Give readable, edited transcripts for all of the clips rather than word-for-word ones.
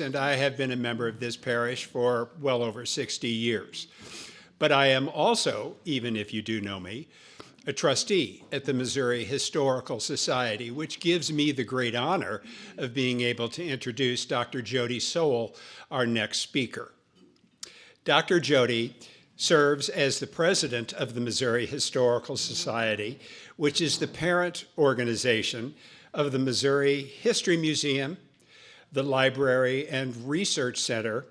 and I have been a member of this parish for well over 60 years. But I am also, even if you do know me, a trustee at the Missouri Historical Society, which gives me the great honor of being able to introduce Dr. Jody Sowell, our next speaker. Dr. Jody serves as the president of the Missouri Historical Society, which is the parent organization of the Missouri History Museum, the Library and Research Center,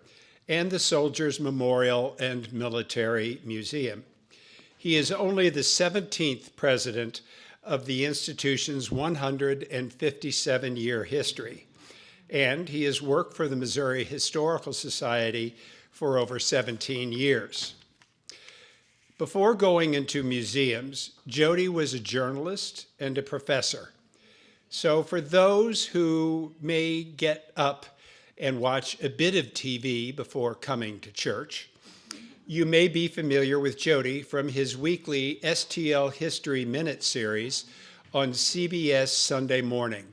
and the Soldiers Memorial and Military Museum. He is only the 17th president of the institution's 157-year history, and he has worked for the Missouri Historical Society for over 17 years. Before going into museums, Jody was a journalist and a professor. So for those who may get up and watch a bit of TV before coming to church, you may be familiar with Jody from his weekly STL History Minute series on CBS Sunday morning.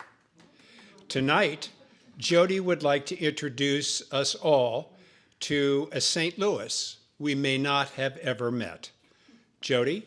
Tonight, Jody would like to introduce us all to a St. Louis we may not have ever met. Jody?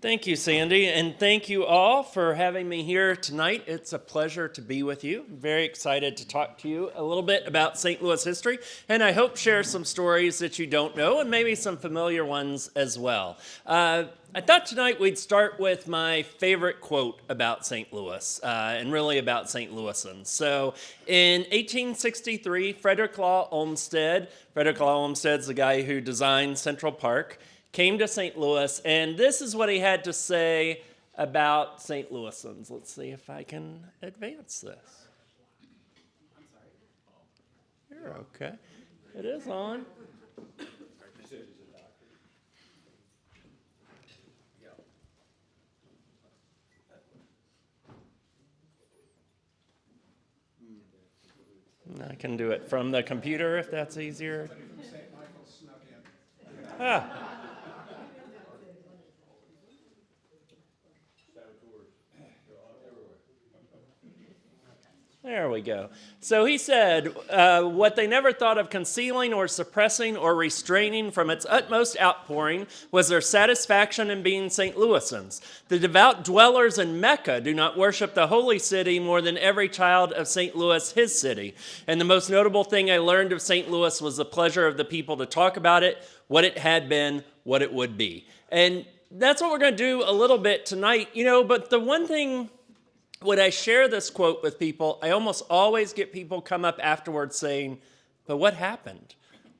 Thank you, Sandy, and thank you all for having me here tonight. It's a pleasure to be with you. I'm very excited to talk to you a little bit about St. Louis history, and I hope share some stories that you don't know and maybe some familiar ones as well. I thought tonight we'd start with my favorite quote about St. Louis, and really about St. Louisans. So in 1863, Frederick Law Olmsted's the guy who designed Central Park, came to St. Louis, and this is what he had to say about St. Louisans. Let's see if I can advance this. I'm sorry. You're okay. It is on. I can do it from the computer if that's easier. Ah. There we go. So he said, what they never thought of concealing or suppressing or restraining from its utmost outpouring was their satisfaction in being St. Louisans. The devout dwellers in Mecca do not worship the holy city more than every child of St. Louis, his city. And the most notable thing I learned of St. Louis was the pleasure of the people to talk about it, what it had been, what it would be. And that's what we're going to do a little bit tonight, but the one thing, when I share this quote with people, I almost always get people come up afterwards saying, but what happened?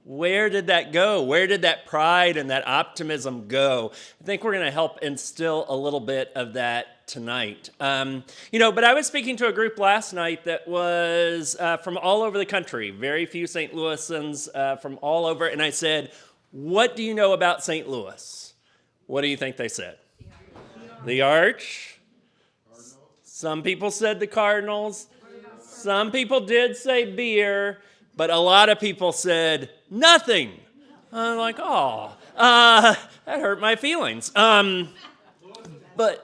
Where did that go? Where did that pride and that optimism go? I think we're going to help instill a little bit of that tonight. But I was speaking to a group last night that was from all over the country, very few St. Louisans from all over, and I said, what do you know about St. Louis? What do you think they said? The Arch. Some people said the Cardinals. Some people did say beer, but a lot of people said nothing. I'm like, that hurt my feelings. But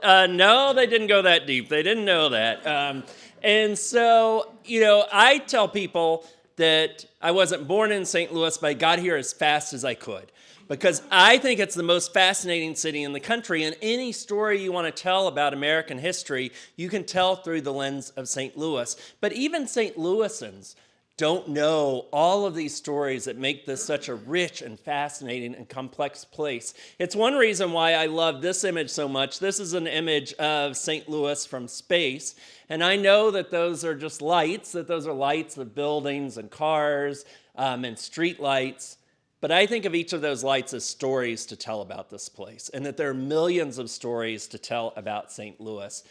no, they didn't go that deep. They didn't know that. And so, I tell people that I wasn't born in St. Louis, but I got here as fast as I could, because I think it's the most fascinating city in the country, and any story you want to tell about American history, you can tell through the lens of St. Louis. But even St. Louisans don't know all of these stories that make this such a rich and fascinating and complex place. It's one reason why I love this image so much. This is an image of St. Louis from space, and I know that those are just lights, that those are lights of buildings and cars and street lights. But I think of each of those lights as stories to tell about this place, and that there are millions of stories to tell about St. Louis.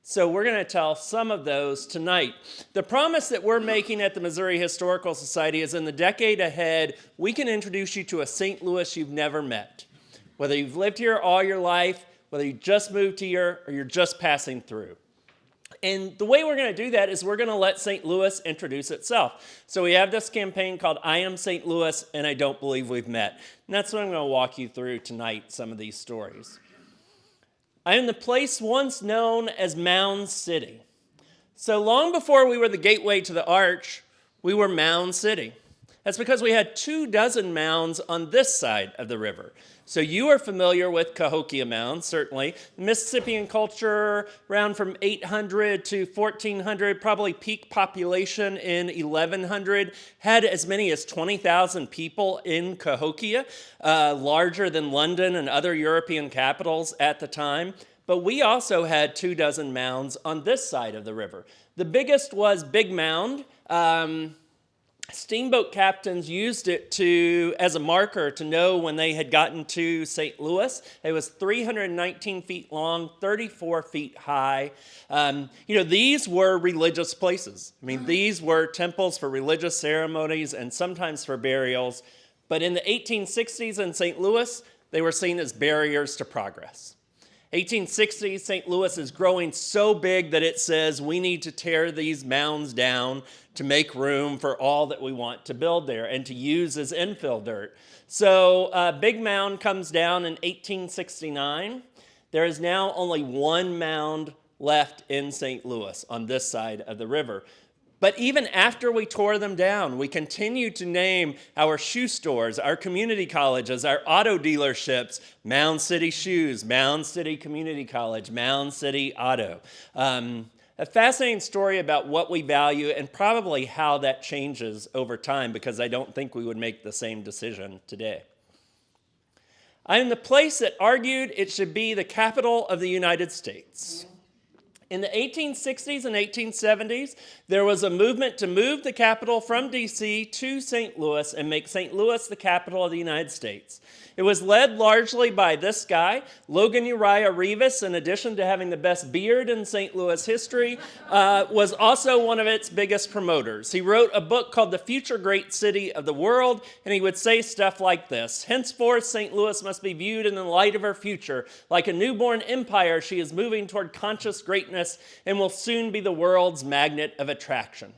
So we're going to tell some of those tonight. The promise that we're making at the Missouri Historical Society is in the decade ahead, we can introduce you to a St. Louis you've never met. Whether you've lived here all your life, whether you just moved here, or you're just passing through. And the way we're going to do that is we're going to let St. Louis introduce itself. So we have this campaign called I Am St. Louis, and I Don't Believe We've Met. And that's what I'm going to walk you through tonight, some of these stories. I am the place once known as Mound City. So long before we were the gateway to the arch, we were Mound City. That's because we had 24 mounds on this side of the river. So you are familiar with Cahokia Mound, certainly. Mississippian culture around from 800 to 1400, probably peak population in 1100, had as many as 20,000 people in Cahokia, larger than London and other European capitals at the time. But we also had 24 mounds on this side of the river. The biggest was Big Mound. Steamboat captains used it as a marker to know when they had gotten to St. Louis. It was 319 feet long, 34 feet high. These were religious places. These were temples for religious ceremonies and sometimes for burials. But in the 1860s in St. Louis, they were seen as barriers to progress. 1860s, St. Louis is growing so big that it says we need to tear these mounds down to make room for all that we want to build there and to use as infill dirt. So Big Mound comes down in 1869. There is now only one mound left in St. Louis on this side of the river. But even after we tore them down, we continued to name our shoe stores, our community colleges, our auto dealerships, Mound City Shoes, Mound City Community College, Mound City Auto. A fascinating story about what we value and probably how that changes over time, because I don't think we would make the same decision today. I am the place that argued it should be the capital of the United States. In the 1860s and 1870s, there was a movement to move the capital from D.C. to St. Louis and make St. Louis the capital of the United States. It was led largely by this guy, Logan Uriah Rivas, in addition to having the best beard in St. Louis history, was also one of its biggest promoters. He wrote a book called The Future Great City of the World, and he would say stuff like this: henceforth, St. Louis must be viewed in the light of her future. Like a newborn empire, she is moving toward conscious greatness and will soon be the world's magnet of attraction.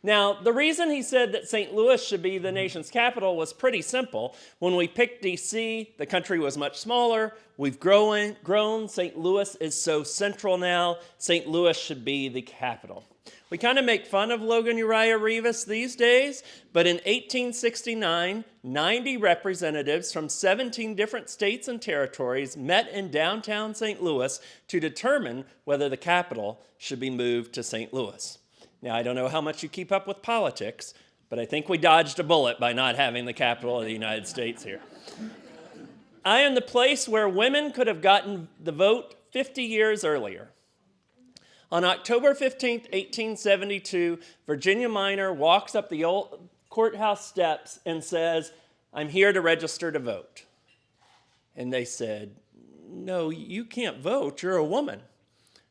Now, the reason he said that St. Louis should be the nation's capital was pretty simple. When we picked D.C., the country was much smaller. We've grown. St. Louis is so central now. St. Louis should be the capital. We kind of make fun of Logan Uriah Rivas these days, but in 1869, 90 representatives from 17 different states and territories met in downtown St. Louis to determine whether the capital should be moved to St. Louis. Now, I don't know how much you keep up with politics, but I think we dodged a bullet by not having the capital of the United States here. I am the place where women could have gotten the vote 50 years earlier. On October 15, 1872, Virginia Minor walks up the old courthouse steps and says, "I'm here to register to vote." And they said, "No, you can't vote. You're a woman."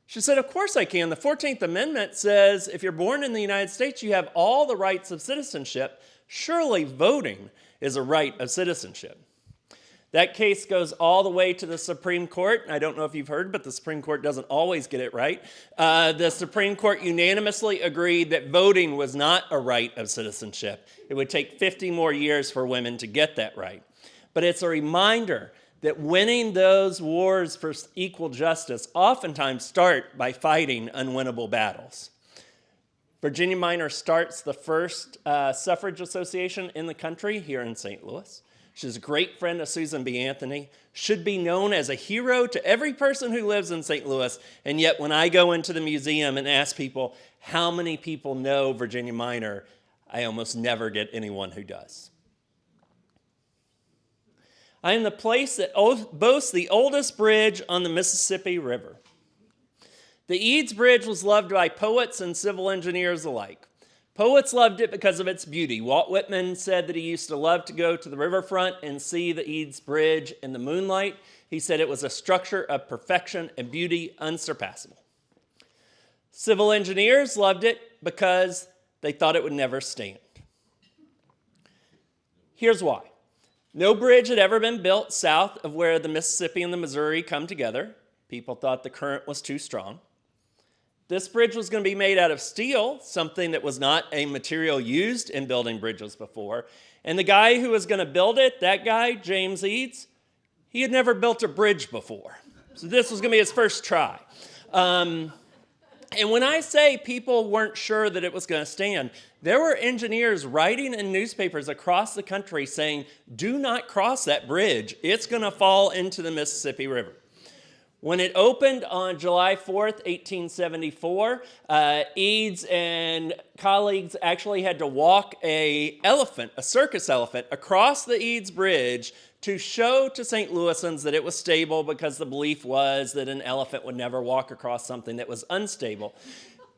She said, "Of course I can. The 14th Amendment says if you're born in the United States, you have all the rights of citizenship. Surely voting is a right of citizenship." That case goes all the way to the Supreme Court. I don't know if you've heard, but the Supreme Court doesn't always get it right. The Supreme Court unanimously agreed that voting was not a right of citizenship. It would take 50 more years for women to get that right. But it's a reminder that winning those wars for equal justice oftentimes start by fighting unwinnable battles. Virginia Minor starts the first suffrage association in the country here in St. Louis. She's a great friend of Susan B. Anthony, should be known as a hero to every person who lives in St. Louis, and yet when I go into the museum and ask people how many people know Virginia Minor, I almost never get anyone who does. I am the place that boasts the oldest bridge on the Mississippi River. The Eads Bridge was loved by poets and civil engineers alike. Poets loved it because of its beauty. Walt Whitman said that he used to love to go to the riverfront and see the Eads Bridge in the moonlight. He said it was a structure of perfection and beauty unsurpassable. Civil engineers loved it because they thought it would never stand. Here's why. No bridge had ever been built south of where the Mississippi and the Missouri come together. People thought the current was too strong. This bridge was going to be made out of steel, something that was not a material used in building bridges before. And the guy who was going to build it, that guy, James Eads, he had never built a bridge before. So this was going to be his first try. And when I say people weren't sure that it was going to stand, there were engineers writing in newspapers across the country saying, do not cross that bridge. It's going to fall into the Mississippi River. When it opened on July 4th, 1874, Eads and colleagues actually had to walk a circus elephant, across the Eads Bridge to show to St. Louisans that it was stable, because the belief was that an elephant would never walk across something that was unstable.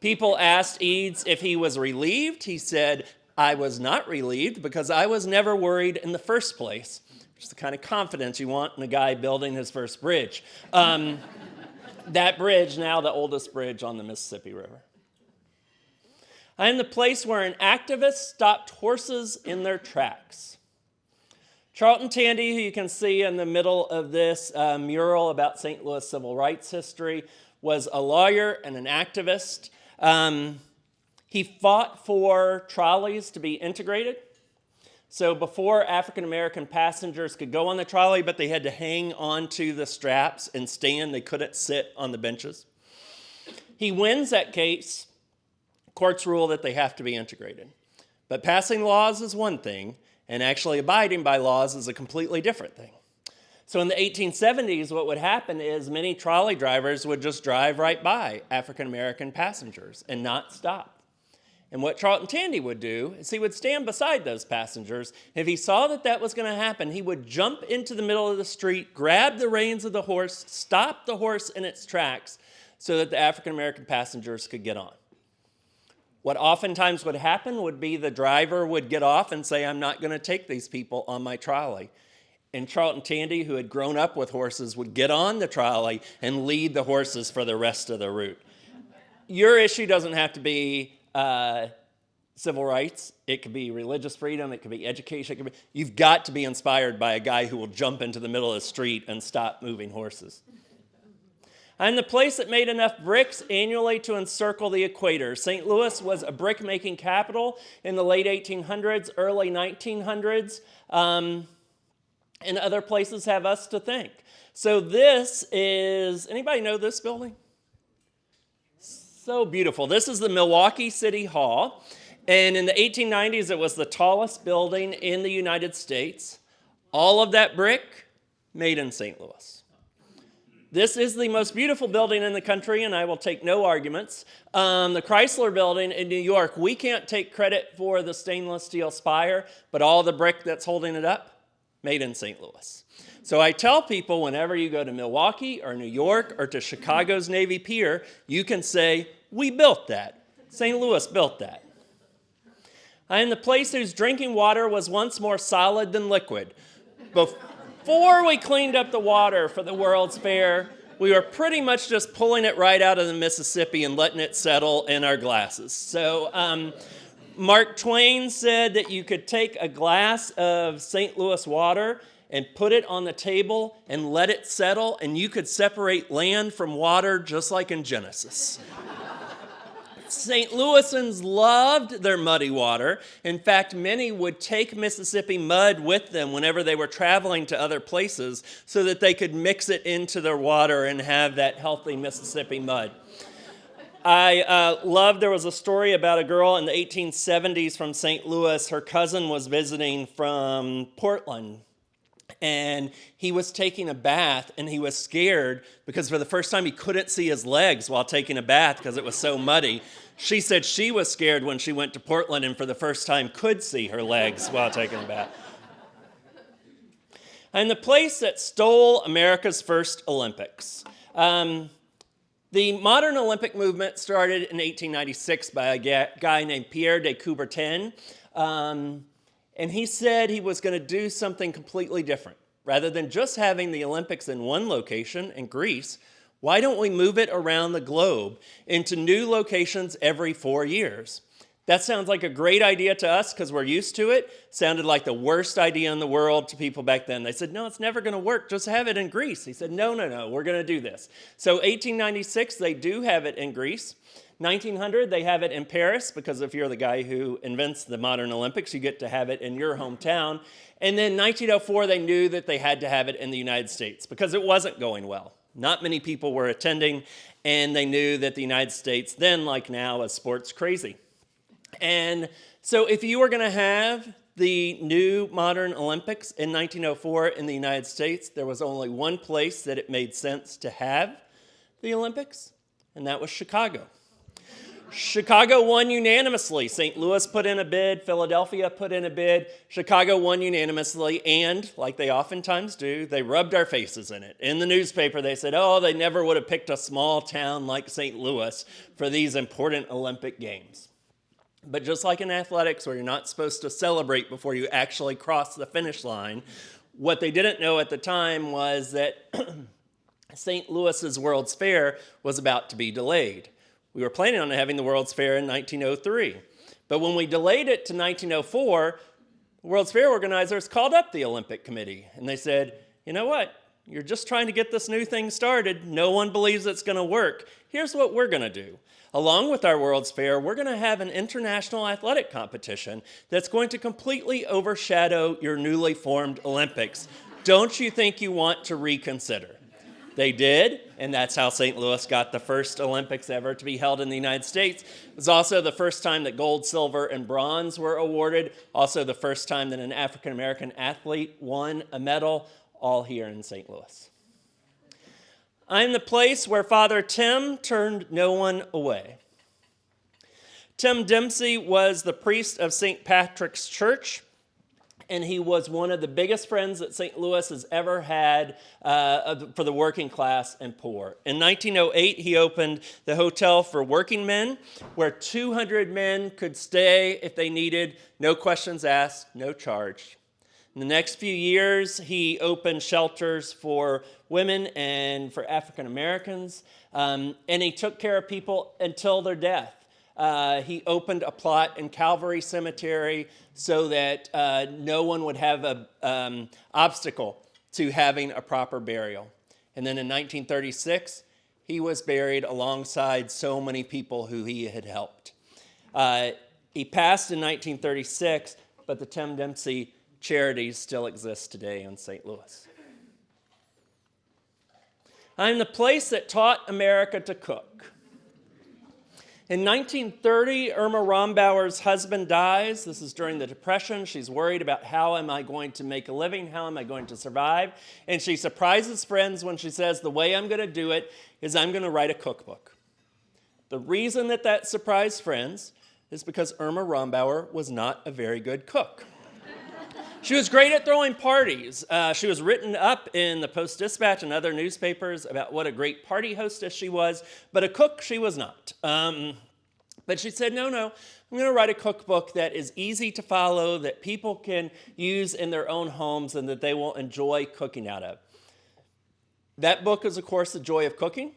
People asked Eads if he was relieved. He said, I was not relieved because I was never worried in the first place. Which is the kind of confidence you want in a guy building his first bridge. That bridge, now the oldest bridge on the Mississippi River. I am the place where an activist stopped horses in their tracks. Charlton Tandy, who you can see in the middle of this mural about St. Louis civil rights history, was a lawyer and an activist. He fought for trolleys to be integrated. So before, African-American passengers could go on the trolley, but they had to hang onto the straps and stand. They couldn't sit on the benches. He wins that case. Courts rule that they have to be integrated. But passing laws is one thing, and actually abiding by laws is a completely different thing. So in the 1870s, what would happen is many trolley drivers would just drive right by African-American passengers and not stop. And what Charlton Tandy would do is he would stand beside those passengers. If he saw that that was going to happen, he would jump into the middle of the street, grab the reins of the horse, stop the horse in its tracks so that the African-American passengers could get on. What oftentimes would happen would be the driver would get off and say, I'm not going to take these people on my trolley. And Charlton Tandy, who had grown up with horses, would get on the trolley and lead the horses for the rest of the route. Your issue doesn't have to be civil rights. It could be religious freedom. It could be education. You've got to be inspired by a guy who will jump into the middle of the street and stop moving horses. I'm the place that made enough bricks annually to encircle the equator. St. Louis was a brick-making capital in the late 1800s, early 1900s, and other places have us to thank. So this is, anybody know this building? So beautiful. This is the Milwaukee City Hall, and in the 1890s, it was the tallest building in the United States. All of that brick made in St. Louis. This is the most beautiful building in the country, and I will take no arguments. The Chrysler Building in New York, we can't take credit for the stainless steel spire, but all the brick that's holding it up, made in St. Louis. So I tell people whenever you go to Milwaukee or New York or to Chicago's Navy Pier, you can say, we built that. St. Louis built that. I am the place whose drinking water was once more solid than liquid. Before we cleaned up the water for the World's Fair, we were pretty much just pulling it right out of the Mississippi and letting it settle in our glasses. So Mark Twain said that you could take a glass of St. Louis water and put it on the table and let it settle, and you could separate land from water just like in Genesis. St. Louisans loved their muddy water. In fact, many would take Mississippi mud with them whenever they were traveling to other places so that they could mix it into their water and have that healthy Mississippi mud. I love, there was a story about a girl in the 1870s from St. Louis. Her cousin was visiting from Portland, and he was taking a bath, and he was scared because for the first time he couldn't see his legs while taking a bath because it was so muddy. She said she was scared when she went to Portland and for the first time could see her legs while taking a bath. And the place that stole America's first Olympics. The modern Olympic movement started in 1896 by a guy named Pierre de Coubertin. And he said he was going to do something completely different. Rather than just having the Olympics in one location, in Greece, why don't we move it around the globe into new locations every 4 years? That sounds like a great idea to us because we're used to it. Sounded like the worst idea in the world to people back then. They said, no, it's never going to work. Just have it in Greece. He said, no, we're going to do this. So 1896, they do have it in Greece. 1900, they have it in Paris, because if you're the guy who invents the modern Olympics, you get to have it in your hometown. And then 1904, they knew that they had to have it in the United States because it wasn't going well. Not many people were attending, and they knew that the United States then, like now, was sports crazy. And so if you were going to have the new modern Olympics in 1904 in the United States, there was only one place that it made sense to have the Olympics, and that was Chicago. Chicago won unanimously. St. Louis put in a bid, Philadelphia put in a bid, Chicago won unanimously, and like they oftentimes do, they rubbed our faces in it. In the newspaper, they said, oh, they never would have picked a small town like St. Louis for these important Olympic Games. But just like in athletics, where you're not supposed to celebrate before you actually cross the finish line, what they didn't know at the time was that St. Louis's World's Fair was about to be delayed. We were planning on having the World's Fair in 1903. But when we delayed it to 1904, the World's Fair organizers called up the Olympic Committee, and they said, you know what? You're just trying to get this new thing started. No one believes it's going to work. Here's what we're going to do. Along with our World's Fair, we're going to have an international athletic competition that's going to completely overshadow your newly formed Olympics. Don't you think you want to reconsider? They did, and that's how St. Louis got the first Olympics ever to be held in the United States. It was also the first time that gold, silver, and bronze were awarded, also the first time that an African-American athlete won a medal, all here in St. Louis. I'm the place where Father Tim turned no one away. Tim Dempsey was the priest of St. Patrick's Church, and he was one of the biggest friends that St. Louis has ever had for the working class and poor. In 1908, he opened the Hotel for Working Men, where 200 men could stay if they needed, no questions asked, no charge. In the next few years, he opened shelters for women and for African Americans, and he took care of people until their death. He opened a plot in Calvary Cemetery so that no one would have an obstacle to having a proper burial. And then in 1936, he was buried alongside so many people who he had helped. He passed in 1936, but the Tim Dempsey Charities still exist today in St. Louis. I'm the place that taught America to cook. In 1930, Irma Rombauer's husband dies. This is during the Depression. She's worried about how am I going to make a living? How am I going to survive? And she surprises friends when she says, the way I'm going to do it is I'm going to write a cookbook. The reason that surprised friends is because Irma Rombauer was not a very good cook. She was great at throwing parties. She was written up in the Post-Dispatch and other newspapers about what a great party hostess she was, but a cook she was not. But she said, no, I'm going to write a cookbook that is easy to follow, that people can use in their own homes, and that they will enjoy cooking out of. That book is, of course, The Joy of Cooking.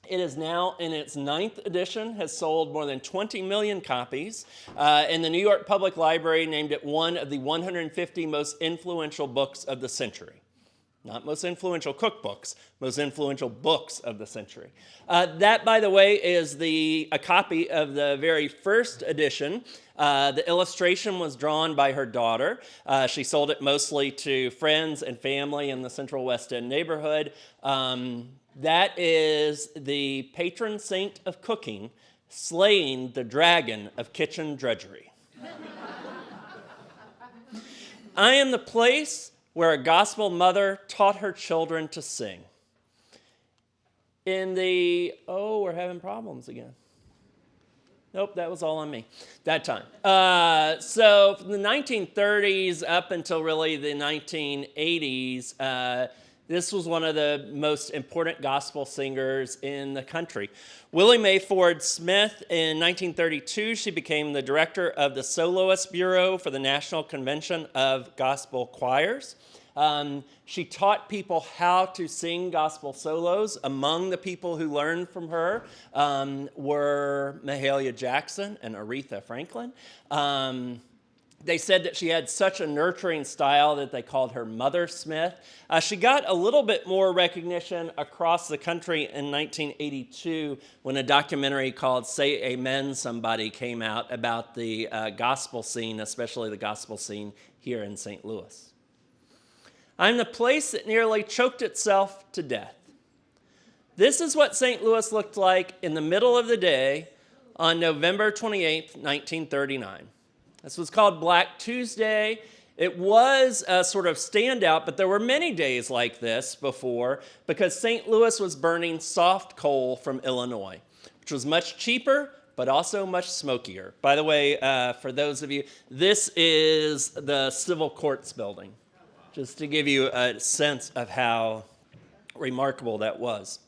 It is now in its 9th edition, has sold more than 20 million copies, and the New York Public Library named it one of the 150 most influential books of the century. Not most influential cookbooks, most influential books of the century. That, by the way, is a copy of the very first edition. The illustration was drawn by her daughter. She sold it mostly to friends and family in the Central West End neighborhood. That is the patron saint of cooking, slaying the dragon of kitchen drudgery. I am the place where a gospel mother taught her children to sing. We're having problems again. Nope, that was all on me that time. So from the 1930s up until really the 1980s, this was one of the most important gospel singers in the country. Willie Mae Ford Smith, in 1932, she became the director of the Soloist Bureau for the National Convention of Gospel Choirs. She taught people how to sing gospel solos. Among the people who learned from her were Mahalia Jackson and Aretha Franklin. They said that she had such a nurturing style that they called her Mother Smith. She got a little bit more recognition across the country in 1982 when a documentary called Say Amen Somebody came out about the gospel scene, especially the gospel scene here in St. Louis. I'm the place that nearly choked itself to death. This is what St. Louis looked like in the middle of the day on November 28th, 1939. This was called Black Tuesday. It was a sort of standout, but there were many days like this before because St. Louis was burning soft coal from Illinois, which was much cheaper, but also much smokier. By the way, for those of you, this is the Civil Courts building, just to give you a sense of how remarkable that was.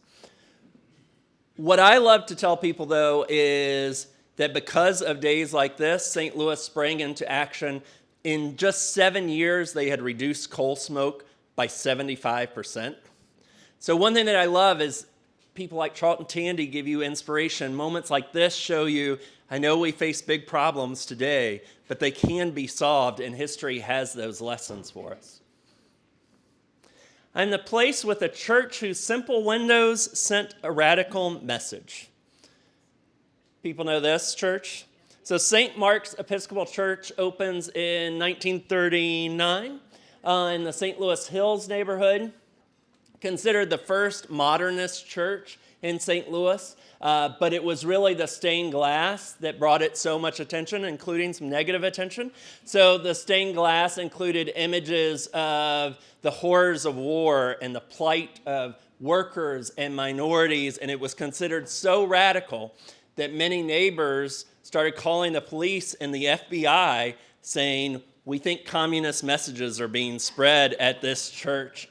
What I love to tell people, though, is that because of days like this, St. Louis sprang into action. In just 7 years, they had reduced coal smoke by 75%. So one thing that I love is people like Charlton Tandy give you inspiration. Moments like this show you, I know we face big problems today, but they can be solved, and history has those lessons for us. I'm the place with a church whose simple windows sent a radical message. People know this church? So St. Mark's Episcopal Church opens in 1939 in the St. Louis Hills neighborhood. Considered the first modernist church in St. Louis, but it was really the stained glass that brought it so much attention, including some negative attention. So the stained glass included images of the horrors of war and the plight of workers and minorities, and it was considered so radical that many neighbors started calling the police and the FBI saying, we think communist messages are being spread at this church.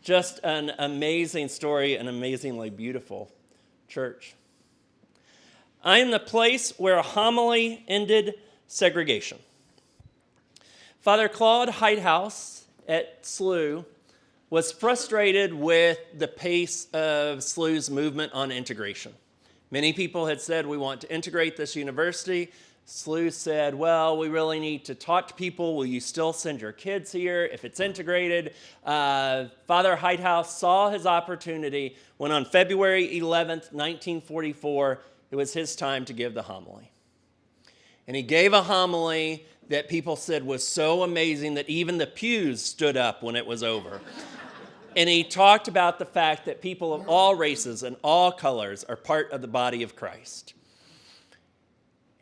Just an amazing story, an amazingly beautiful church. I am the place where a homily ended segregation. Father Claude Heighthouse at SLU was frustrated with the pace of SLU's movement on integration. Many people had said, we want to integrate this university. SLU said, well, we really need to talk to people. Will you still send your kids here if it's integrated? Father Heighthouse saw his opportunity when on February 11th, 1944, it was his time to give the homily. And he gave a homily that people said was so amazing that even the pews stood up when it was over. And he talked about the fact that people of all races and all colors are part of the body of Christ.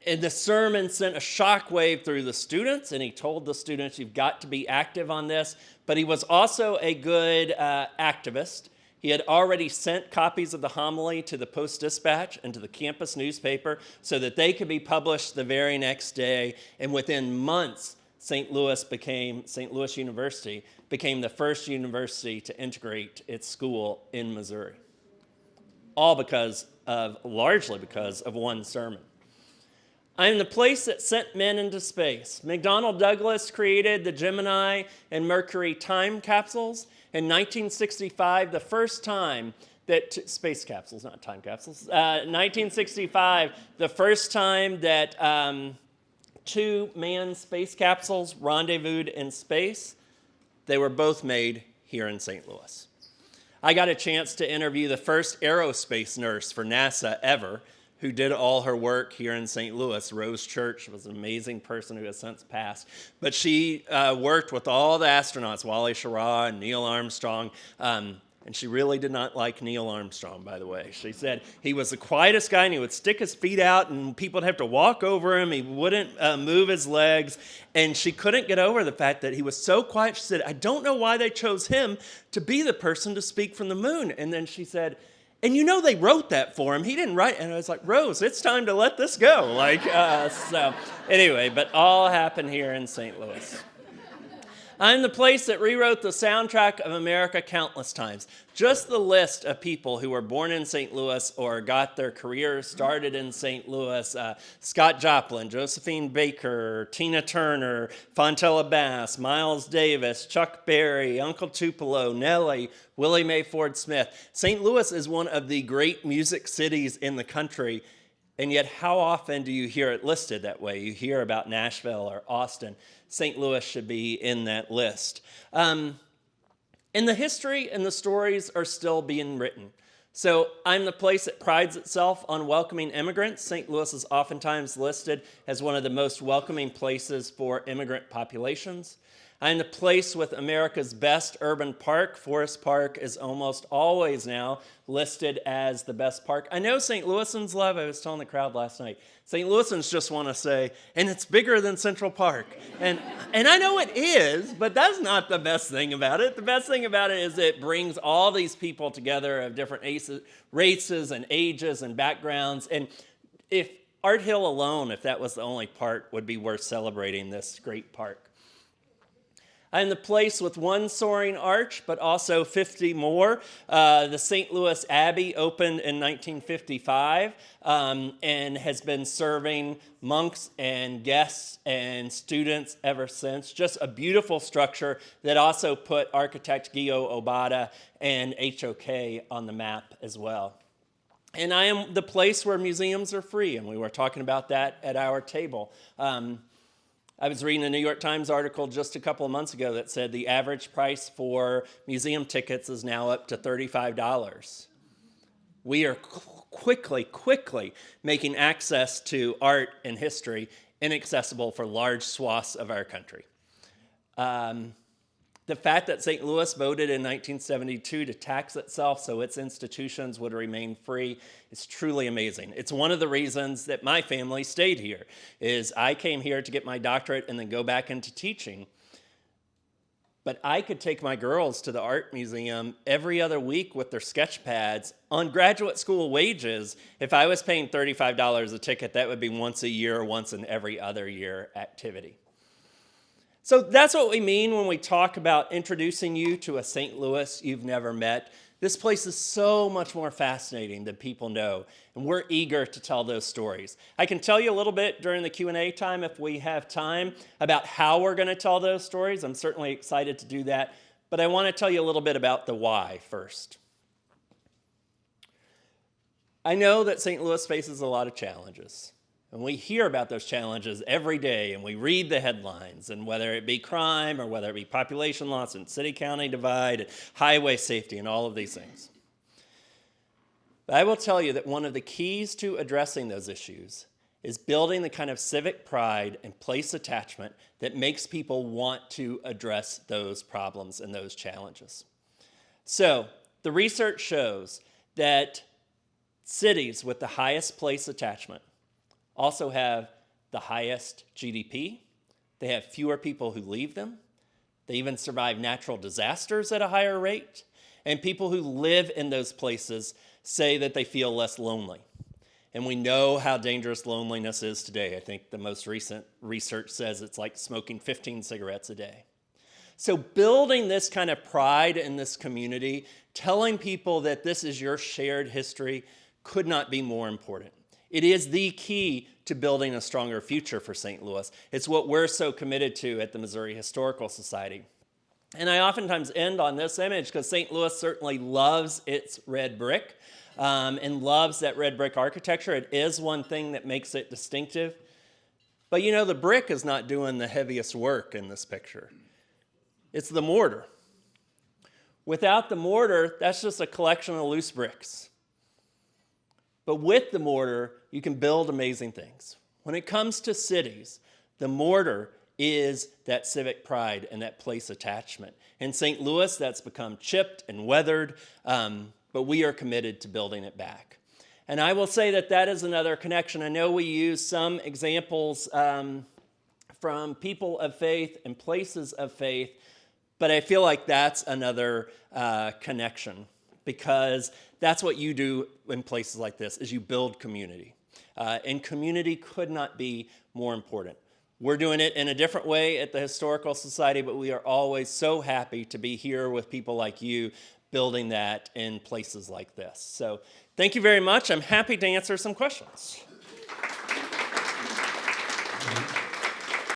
And the sermon sent a shockwave through the students, and he told the students, you've got to be active on this. But he was also a good activist. He had already sent copies of the homily to the Post-Dispatch and to the campus newspaper so that they could be published the very next day. And within months, St. Louis University became the first university to integrate its school in Missouri. Largely because of one sermon. I am the place that sent men into space. McDonnell Douglas created the Gemini and Mercury time capsules. In 1965, the first time that, space capsules, not time capsules, 1965, the first time that two manned space capsules rendezvoused in space, they were both made here in St. Louis. I got a chance to interview the first aerospace nurse for NASA ever, who did all her work here in St. Louis. Rose Church was an amazing person who has since passed. But she worked with all the astronauts, Wally Schirra and Neil Armstrong, and she really did not like Neil Armstrong, by the way. She said he was the quietest guy, and he would stick his feet out, and people would have to walk over him. He wouldn't move his legs, and she couldn't get over the fact that he was so quiet. She said, I don't know why they chose him to be the person to speak from the moon. And then she said, and you know they wrote that for him. He didn't write. And I was like, Rose, it's time to let this go. So anyway, but all happened here in St. Louis. I'm the place that rewrote the soundtrack of America countless times. Just the list of people who were born in St. Louis or got their careers started in St. Louis. Scott Joplin, Josephine Baker, Tina Turner, Fontella Bass, Miles Davis, Chuck Berry, Uncle Tupelo, Nelly, Willie Mae Ford Smith. St. Louis is one of the great music cities in the country, and yet how often do you hear it listed that way? You hear about Nashville or Austin. St. Louis should be in that list. And the history and the stories are still being written. So I'm the place that prides itself on welcoming immigrants. St. Louis is oftentimes listed as one of the most welcoming places for immigrant populations. I'm the place with America's best urban park. Forest Park is almost always now listed as the best park. I know St. Louisans love, I was telling the crowd last night, St. Louisans just want to say, and it's bigger than Central Park. And I know it is, but that's not the best thing about it. The best thing about it is it brings all these people together of different races and ages and backgrounds. And if Art Hill alone, if that was the only part, would be worth celebrating this great park. I'm the place with one soaring arch, but also 50 more. The St. Louis Abbey opened in 1955 and has been serving monks and guests and students ever since. Just a beautiful structure that also put architect Gio Obata and HOK on the map as well. And I am the place where museums are free, and we were talking about that at our table. I was reading a New York Times article just a couple of months ago that said the average price for museum tickets is now up to $35. We are quickly making access to art and history inaccessible for large swaths of our country. The fact that St. Louis voted in 1972 to tax itself so its institutions would remain free is truly amazing. It's one of the reasons that my family stayed here, is I came here to get my doctorate and then go back into teaching. But I could take my girls to the art museum every other week with their sketch pads on graduate school wages. If I was paying $35 a ticket, that would be once a year or once in every other year activity. So that's what we mean when we talk about introducing you to a St. Louis you've never met. This place is so much more fascinating than people know, and we're eager to tell those stories. I can tell you a little bit during the Q&A time if we have time about how we're going to tell those stories. I'm certainly excited to do that, but I want to tell you a little bit about the why first. I know that St. Louis faces a lot of challenges. And we hear about those challenges every day, and we read the headlines, and whether it be crime or whether it be population loss and city-county divide, and highway safety, and all of these things. But I will tell you that one of the keys to addressing those issues is building the kind of civic pride and place attachment that makes people want to address those problems and those challenges. So the research shows that cities with the highest place attachment also have the highest GDP. They have fewer people who leave them. They even survive natural disasters at a higher rate. And people who live in those places say that they feel less lonely. And we know how dangerous loneliness is today. I think the most recent research says it's like smoking 15 cigarettes a day. So building this kind of pride in this community, telling people that this is your shared history, could not be more important. It is the key to building a stronger future for St. Louis. It's what we're so committed to at the Missouri Historical Society. And I oftentimes end on this image because St. Louis certainly loves its red brick and loves that red brick architecture. It is one thing that makes it distinctive. But you know, the brick is not doing the heaviest work in this picture. It's the mortar. Without the mortar, that's just a collection of loose bricks. But with the mortar, you can build amazing things. When it comes to cities, the mortar is that civic pride and that place attachment. In St. Louis, that's become chipped and weathered, but we are committed to building it back. And I will say that that is another connection. I know we use some examples from people of faith and places of faith, but I feel like that's another connection, because that's what you do in places like this, is you build community. And community could not be more important. We're doing it in a different way at the Historical Society, but we are always so happy to be here with people like you building that in places like this. So thank you very much. I'm happy to answer some questions.